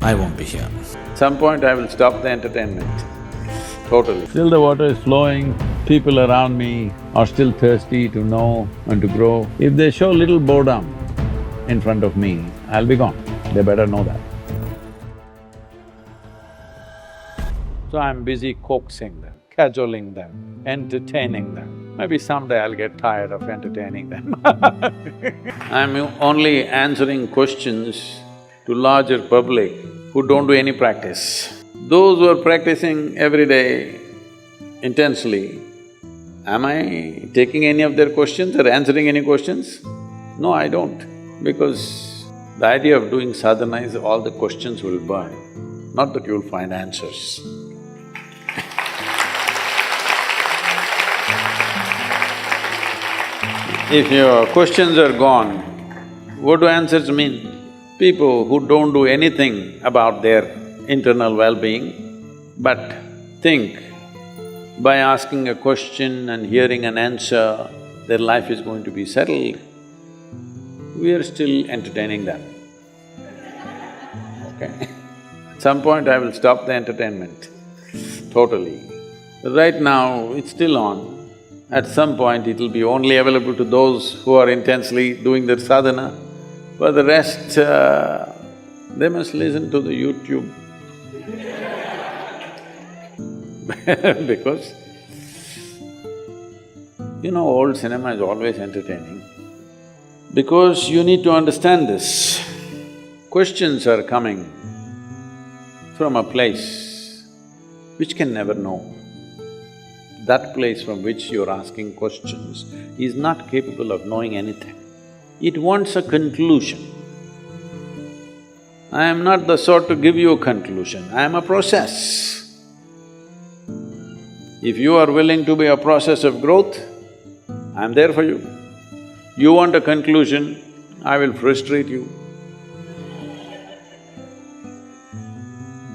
I won't be here. Some point I will stop the entertainment, totally. Still the water is flowing, people around me are still thirsty to know and to grow. If they show little boredom in front of me, I'll be gone. They better know that. So I'm busy coaxing them, cajoling them, entertaining them. Maybe someday I'll get tired of entertaining them I'm only answering questions to larger public who don't do any practice. Those who are practicing every day intensely, am I taking any of their questions or answering any questions? No, I don't, because the idea of doing sadhana is all the questions will burn, not that you'll find answers. If your questions are gone, what do answers mean? People who don't do anything about their internal well-being, but think by asking a question and hearing an answer, their life is going to be settled, we are still entertaining them, okay? At some point I will stop the entertainment, totally. Right now, it's still on. At some point, it'll be only available to those who are intensely doing their sadhana. For the rest, they must listen to the YouTube because, old cinema is always entertaining. Because you need to understand this, questions are coming from a place which can never know. That place from which you're asking questions is not capable of knowing anything. It wants a conclusion. I am not the sort to give you a conclusion, I am a process. If you are willing to be a process of growth, I'm there for you. You want a conclusion, I will frustrate you.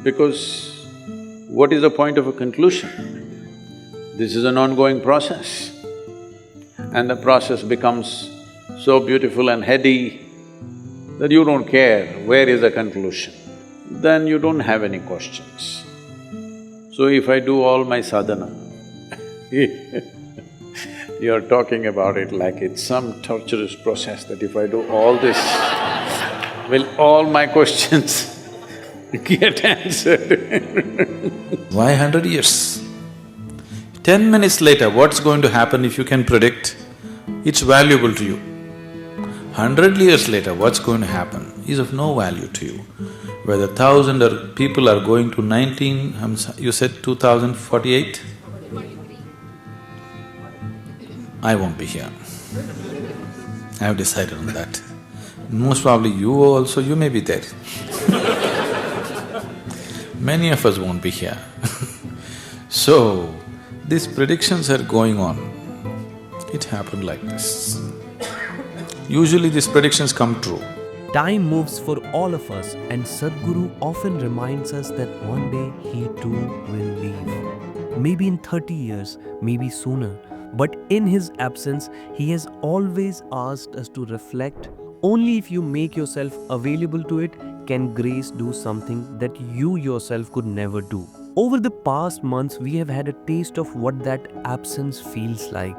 Because what is the point of a conclusion? This is an ongoing process, and the process becomes so beautiful and heady that you don't care where is the conclusion. Then you don't have any questions. So if I do all my sadhana, you're talking about it like it's some torturous process that if I do all this, will all my questions get answered? Why 100 years? 10 minutes later, what's going to happen if you can predict? It's valuable to you. 100 years later, what's going to happen is of no value to you. Whether 1,000 people are going to you said 2048? I won't be here. I have decided on that. Most probably you also, you may be there Many of us won't be here So, these predictions are going on. It happened like this. Usually these predictions come true. Time moves for all of us, and Sadhguru often reminds us that one day he too will leave. Maybe in 30 years, maybe sooner, but in his absence, he has always asked us to reflect. Only if you make yourself available to it can grace do something that you yourself could never do. Over the past months, we have had a taste of what that absence feels like.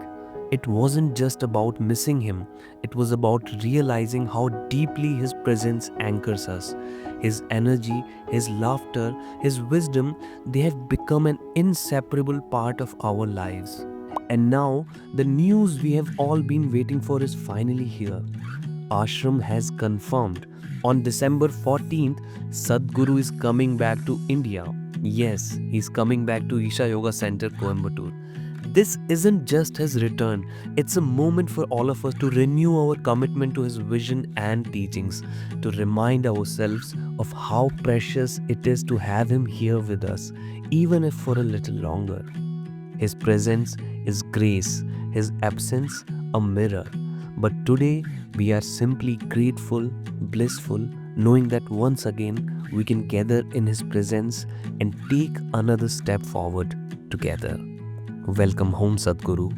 It wasn't just about missing him, it was about realizing how deeply his presence anchors us. His energy, his laughter, his wisdom, they have become an inseparable part of our lives. And now, the news we have all been waiting for is finally here. Ashram has confirmed. On December 14th, Sadhguru is coming back to India. Yes, he's coming back to Isha Yoga Center, Coimbatore. This isn't just his return, it's a moment for all of us to renew our commitment to his vision and teachings, to remind ourselves of how precious it is to have him here with us, even if for a little longer. His presence is grace, his absence a mirror. But today, we are simply grateful, blissful, knowing that once again we can gather in his presence and take another step forward together. Welcome home, Sadhguru.